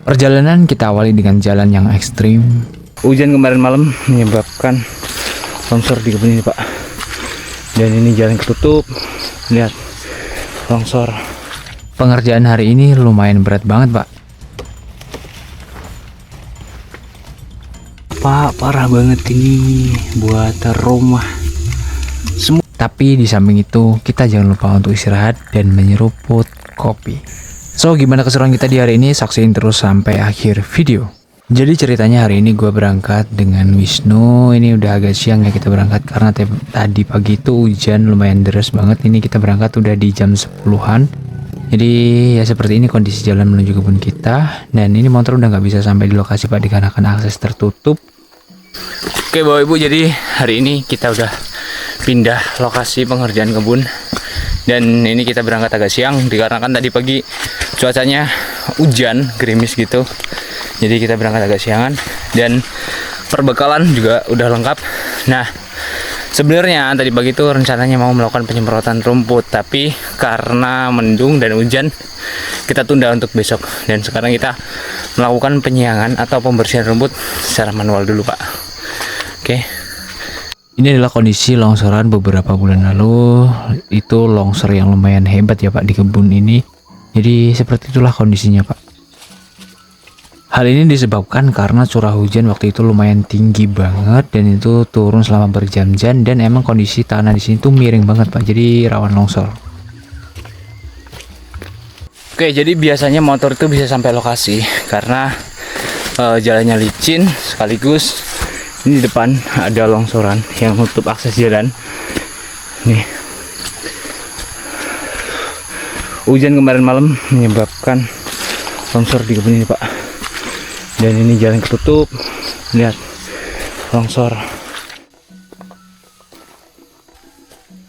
Perjalanan kita awali dengan jalan yang ekstrim. Hujan kemarin malam menyebabkan longsor di kebun ini, Pak. Dan ini jalan ketutup. Lihat, longsor. Pengerjaan hari ini lumayan berat banget, Pak. Pak, parah banget ini buat rumah. Tapi di samping itu, kita jangan lupa untuk istirahat dan menyeruput kopi. So, gimana keseruan kita di hari ini? Saksiin terus sampai akhir video. Jadi ceritanya hari ini gue berangkat dengan Wisnu. Ini udah agak siang ya kita berangkat karena tadi pagi itu hujan lumayan deras banget. Ini kita berangkat udah di jam 10-an. Jadi ya seperti ini kondisi jalan menuju kebun kita. Dan ini motor udah nggak bisa sampai di lokasi, Pak, dikarenakan akses tertutup. Oke Bapak Ibu, jadi hari ini kita udah pindah lokasi pengerjaan kebun. Dan ini kita berangkat agak siang dikarenakan tadi pagi cuacanya hujan, gerimis gitu. Jadi kita berangkat agak siangan dan perbekalan juga udah lengkap. Nah, sebenarnya tadi pagi itu rencananya mau melakukan penyemprotan rumput, tapi karena mendung dan hujan kita tunda untuk besok. Dan sekarang kita melakukan penyiangan atau pembersihan rumput secara manual dulu, Pak. Oke. Ini adalah kondisi longsoran beberapa bulan lalu. Itu longsor yang lumayan hebat ya, Pak, di kebun ini. Jadi seperti itulah kondisinya, Pak. Hal ini disebabkan karena curah hujan waktu itu lumayan tinggi banget dan itu turun selama berjam-jam, dan emang kondisi tanah di sini tuh miring banget, Pak. Jadi rawan longsor. Oke, jadi biasanya motor itu bisa sampai lokasi karena jalannya licin, sekaligus ini di depan ada longsoran yang menutup akses jalan. Nih, hujan kemarin malam menyebabkan longsor di kebun ini, Pak. Dan ini jalan ketutup. Lihat, longsor.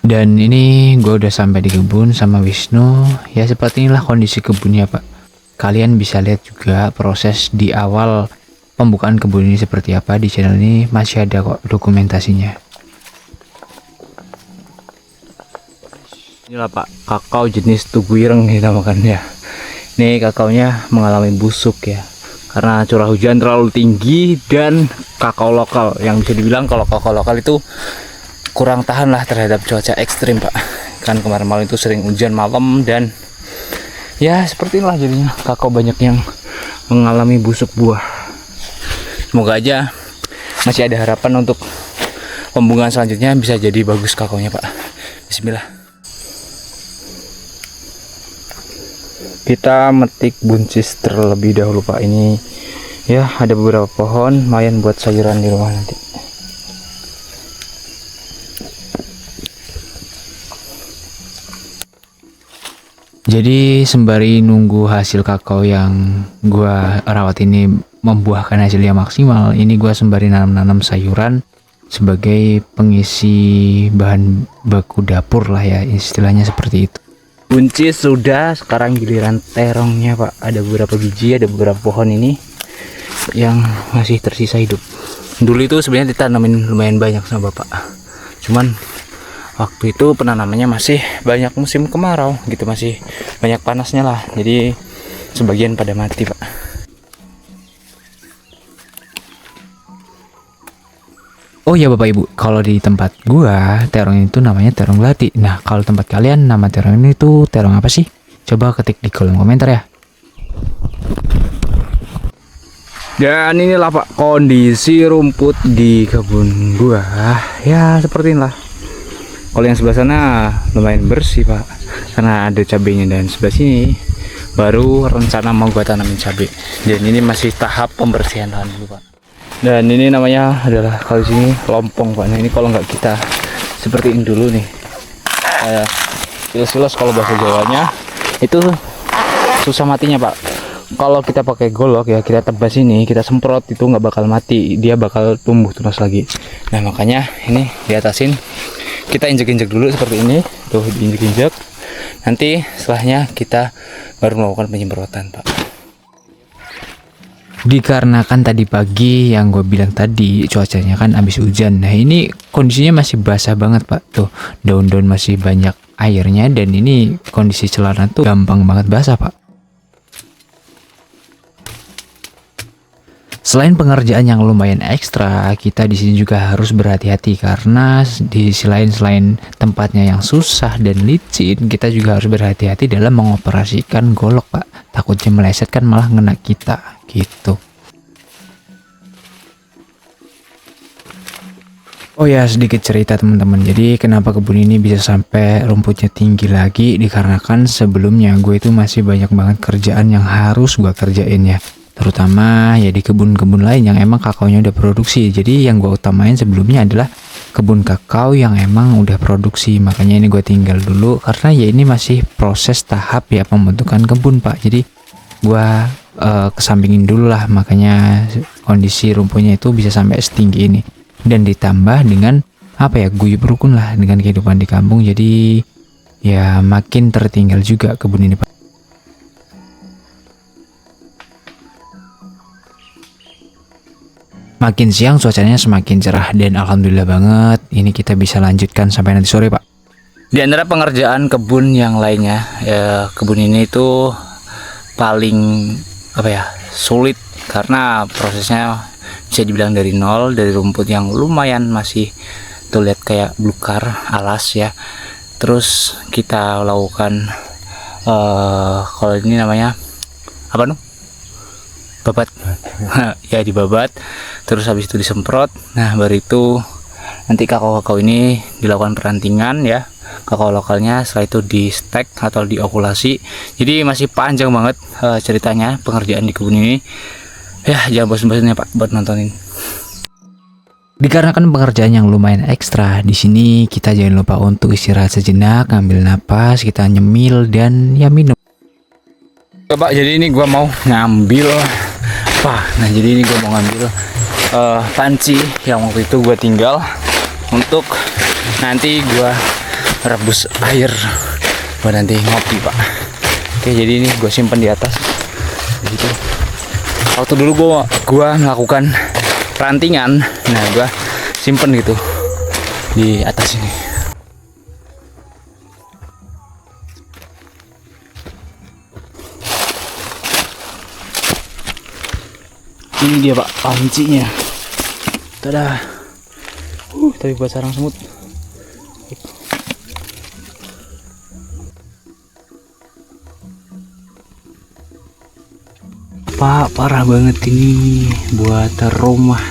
Dan ini gue udah sampai di kebun sama Wisnu. Ya seperti inilah kondisi kebunnya, Pak. Kalian bisa lihat juga proses di awal pembukaan kebun ini seperti apa. Di channel ini masih ada kok dokumentasinya. Inilah, Pak, kakao jenis tugu ireng dinamakan ya. Ini kakaonya mengalami busuk ya, karena curah hujan terlalu tinggi dan kakao lokal yang bisa dibilang kalau kakao lokal itu kurang tahan lah terhadap cuaca ekstrim, Pak. Kan kemarin malam itu sering hujan malam dan ya seperti inilah jadinya kakao banyak yang mengalami busuk buah. Semoga aja masih ada harapan untuk pembungaan selanjutnya bisa jadi bagus kakaonya, Pak. Bismillah. Kita metik buncis terlebih dahulu, Pak. Ini ya ada beberapa pohon lumayan buat sayuran di rumah nanti. Jadi sembari nunggu hasil kakao yang gua rawat ini membuahkan hasil yang maksimal, ini gua sembari nanam-nanam sayuran sebagai pengisi bahan baku dapur lah ya, istilahnya seperti itu. Buncis sudah, sekarang giliran terongnya, Pak. Ada beberapa biji, ada beberapa pohon ini yang masih tersisa hidup. Dulu itu sebenarnya ditanamin lumayan banyak sama Bapak. Cuman waktu itu penanamannya masih banyak musim kemarau gitu, masih banyak panasnya lah. Jadi sebagian pada mati, Pak. Oh ya Bapak Ibu, kalau di tempat gua terong itu namanya terong belati. Nah, kalau tempat kalian nama terong ini tuh terong apa sih? Coba ketik di kolom komentar ya. Dan inilah, Pak, kondisi rumput di kebun gua. Ya seperti inilah. Kalau yang sebelah sana lumayan bersih, Pak, karena ada cabenya, dan sebelah sini baru rencana mau gua tanamin cabai. Dan ini masih tahap pembersihan lahan dulu, Pak. Dan ini namanya adalah kalau sini lompong, Pak. Nah, ini kalau nggak kita sepertiin dulu nih, silos-silos kalau bahasa Jawanya itu susah matinya, Pak. Kalau kita pakai golok ya, kita tebas ini, kita semprot, itu nggak bakal mati, dia bakal tumbuh terus lagi. Nah makanya ini diatasin, kita injek-injek dulu seperti ini, tuh diinjek-injek. Nanti setelahnya kita baru melakukan penyemprotan, Pak. Dikarenakan tadi pagi yang gue bilang tadi cuacanya kan habis hujan. Nah ini kondisinya masih basah banget, Pak. Tuh daun-daun masih banyak airnya, dan ini kondisi celana tuh gampang banget basah, Pak. Selain pengerjaan yang lumayan ekstra, kita di sini juga harus berhati-hati karena di sisi lain selain tempatnya yang susah dan licin, kita juga harus berhati-hati dalam mengoperasikan golok, Pak. Takutnya meleset kan malah ngena kita, gitu. Oh ya, sedikit cerita teman-teman. Jadi kenapa kebun ini bisa sampai rumputnya tinggi lagi? Dikarenakan sebelumnya gue itu masih banyak banget kerjaan yang harus gue kerjain ya. Terutama ya di kebun-kebun lain yang emang kakaonya udah produksi. Jadi yang gue utamain sebelumnya adalah kebun kakao yang emang udah produksi. Makanya ini gue tinggal dulu karena ya ini masih proses tahap ya pembentukan kebun, Pak. Jadi gue kesampingin dulu lah, makanya kondisi rumputnya itu bisa sampai setinggi ini. Dan ditambah dengan apa ya, guyub rukun lah dengan kehidupan di kampung, jadi ya makin tertinggal juga kebun ini, Pak. Makin siang cuacanya semakin cerah dan alhamdulillah banget ini kita bisa lanjutkan sampai nanti sore, Pak. Di antara pengerjaan kebun yang lainnya, ya, kebun ini itu paling sulit karena prosesnya bisa dibilang dari nol, dari rumput yang lumayan masih tuh lihat kayak belukar alas ya. Terus kita lakukan kalau ini namanya apa nih? Babat. Ya, dibabat. Terus habis itu disemprot. Nah, baru itu nanti kakao-kakao ini dilakukan perantingan ya. Kakao lokalnya, setelah itu di stek atau diokulasi. Jadi masih panjang banget ceritanya pengerjaan di kebun ini. Ya, jangan bosan-bosannya Pak buat nontonin. Dikarenakan pengerjaan yang lumayan ekstra, di sini kita jangan lupa untuk istirahat sejenak, ambil napas, kita nyemil dan ya minum. Pak, jadi ini gua mau ngambil panci yang waktu itu gua tinggal untuk nanti gua rebus air buat nanti ngopi, Pak. Oke, jadi ini gua simpen di atas. Begitu. Waktu dulu gua melakukan rantingan, nah gua simpen gitu di atas ini. Ini dia Pak pancinya. Tada. Tapi buat sarang semut. Pak, parah banget ini buat rumah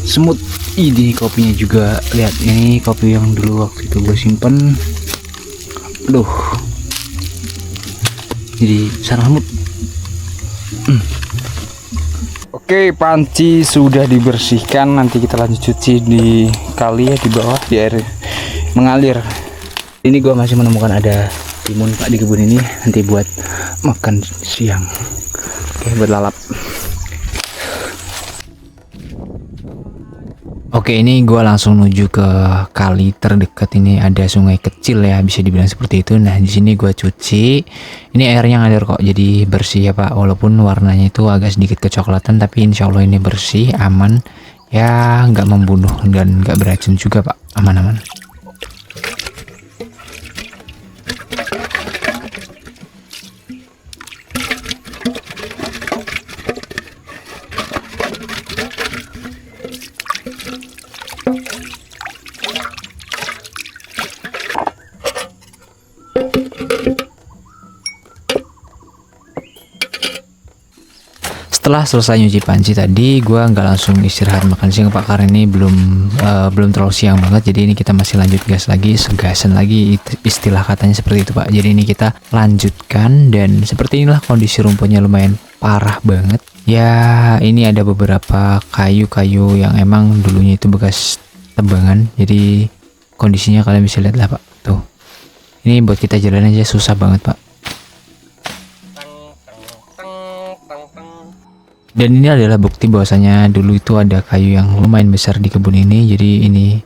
semut. Ini kopinya juga, lihat ini kopi yang dulu waktu itu gue simpen. Aduh, jadi sarang semut. Oke, panci sudah dibersihkan. Nanti kita lanjut cuci di kali ya, di bawah di air mengalir. Ini gue masih menemukan ada timun Pak di kebun ini, nanti buat makan siang. Oke, buat lalap. Oke, ini gue langsung menuju ke kali terdekat. Ini ada sungai kecil ya, bisa dibilang seperti itu. Nah, di sini gue cuci. Ini airnya ngalir kok, jadi bersih ya Pak. Walaupun warnanya itu agak sedikit kecoklatan, tapi insya Allah ini bersih, aman. Ya, nggak membunuh dan nggak beracun juga Pak, aman-aman. Setelah selesai nyuci panci tadi, gue nggak langsung istirahat makan siang Pak, karena ini belum terlalu siang banget. Jadi ini kita masih lanjut gas lagi, segasan lagi, istilah katanya seperti itu Pak. Jadi ini kita lanjutkan, dan seperti inilah kondisi rumputnya, lumayan parah banget. Ya, ini ada beberapa kayu-kayu yang emang dulunya itu bekas tebangan. Jadi kondisinya kalian bisa lihat lah Pak. Tuh, ini buat kita jalan aja susah banget Pak. Dan ini adalah bukti bahwasanya dulu itu ada kayu yang lumayan besar di kebun ini. Jadi ini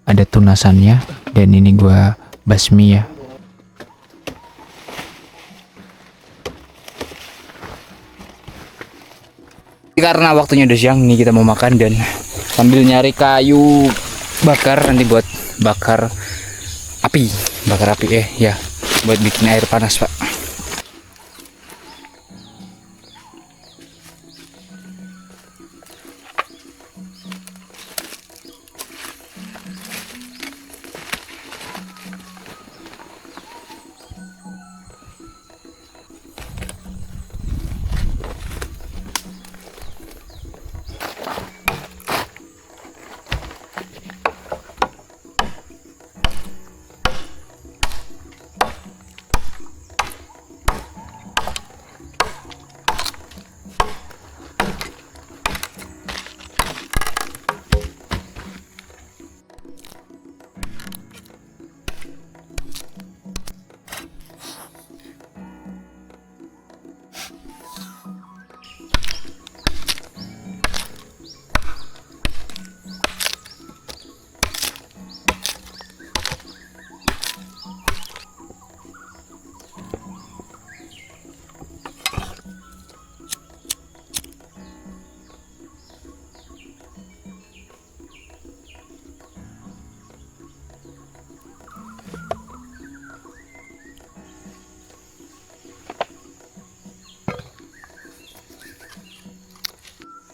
ada tunasannya, dan ini gua basmi ya. Karena waktunya udah siang nih, kita mau makan dan sambil nyari kayu bakar nanti buat bakar api ya, buat bikin air panas Pak.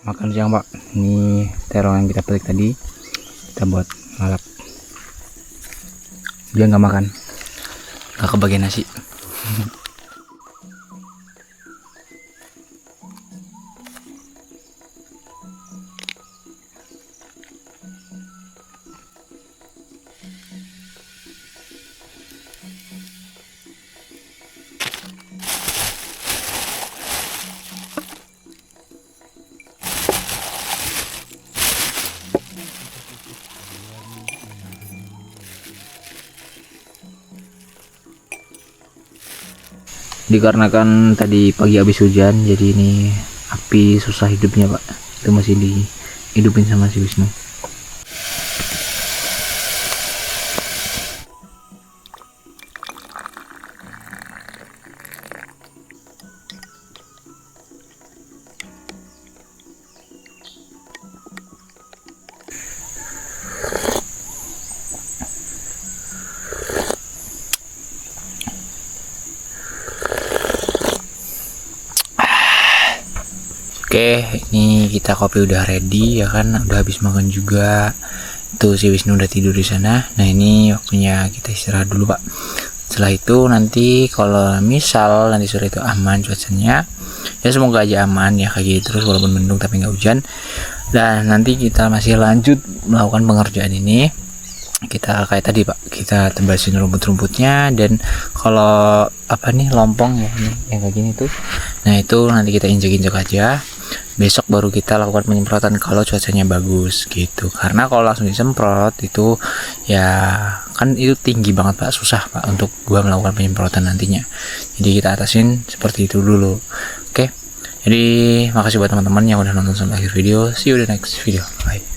Makan siang Pak. Ini terong yang kita petik tadi kita buat lalap. Dia nggak makan, nggak kebagian nasi. Dikarenakan tadi pagi habis hujan, jadi ini api susah hidupnya Pak. Itu masih dihidupin sama si Wisnu. Oke, ini kita kopi udah ready ya kan, udah habis makan juga. Tuh si Wisnu udah tidur di sana. Nah ini waktunya kita istirahat dulu Pak. Setelah itu nanti kalau misal nanti sore itu aman cuacanya, ya semoga aja aman ya kayak gitu terus walaupun mendung tapi nggak hujan. Dan nanti kita masih lanjut melakukan pengerjaan ini. Kita kayak tadi Pak, kita tebasin rumput-rumputnya, dan kalau apa nih lompong ya nih yang kayak gini tuh, nah itu nanti kita injek-injek aja. Besok baru kita lakukan penyemprotan kalau cuacanya bagus gitu, karena kalau langsung disemprot itu ya kan itu tinggi banget Pak, susah Pak untuk gua melakukan penyemprotan nantinya. Jadi kita atasin seperti itu dulu. Oke, jadi makasih buat teman-teman yang udah nonton sampai akhir video. See you the next video, bye.